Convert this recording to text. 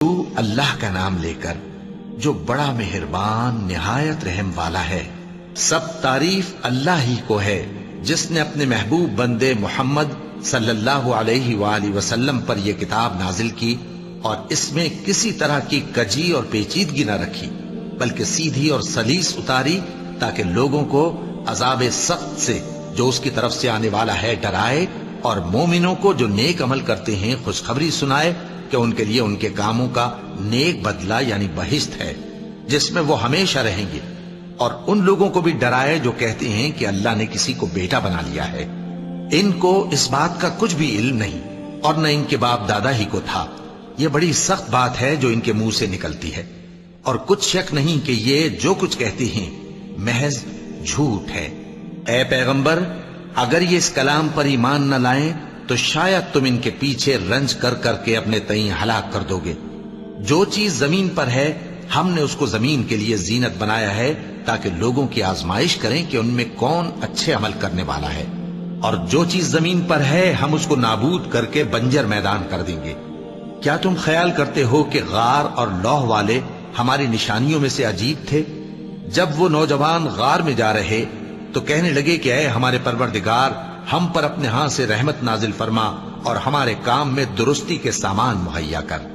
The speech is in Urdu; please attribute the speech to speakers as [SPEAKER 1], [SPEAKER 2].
[SPEAKER 1] تو اللہ کا نام لے کر جو بڑا مہربان نہایت رحم والا ہے۔ سب تعریف اللہ ہی کو ہے جس نے اپنے محبوب بندے محمد صلی اللہ علیہ وآلہ وسلم پر یہ کتاب نازل کی اور اس میں کسی طرح کی کجی اور پیچیدگی نہ رکھی، بلکہ سیدھی اور سلیس اتاری تاکہ لوگوں کو عذاب سخت سے جو اس کی طرف سے آنے والا ہے ڈرائے، اور مومنوں کو جو نیک عمل کرتے ہیں خوشخبری سنائے کہ ان کے لیے ان کے کاموں کا نیک بدلہ یعنی بہشت ہے جس میں وہ ہمیشہ رہیں گے، اور ان لوگوں کو بھی ڈرائے جو کہتے ہیں کہ اللہ نے کسی کو بیٹا بنا لیا ہے۔ ان کو اس بات کا کچھ بھی علم نہیں اور نہ ان کے باپ دادا ہی کو تھا۔ یہ بڑی سخت بات ہے جو ان کے منہ سے نکلتی ہے، اور کچھ شک نہیں کہ یہ جو کچھ کہتے ہیں محض جھوٹ ہے۔ اے پیغمبر، اگر یہ اس کلام پر ایمان نہ لائیں تو شاید تم ان کے پیچھے رنج کر کر کے اپنے تئیں ہلاک کر دو گے۔ جو چیز زمین پر ہے ہم نے اس کو زمین کے لیے زینت بنایا ہے تاکہ لوگوں کی آزمائش کریں کہ ان میں کون اچھے عمل کرنے والا ہے، اور جو چیز زمین پر ہے ہم اس کو نابود کر کے بنجر میدان کر دیں گے۔ کیا تم خیال کرتے ہو کہ غار اور لوح والے ہماری نشانیوں میں سے عجیب تھے؟ جب وہ نوجوان غار میں جا رہے تو کہنے لگے کہ اے ہمارے پروردگار، ہم پر اپنے ہاں سے رحمت نازل فرما اور ہمارے کام میں درستی کے سامان مہیا کر۔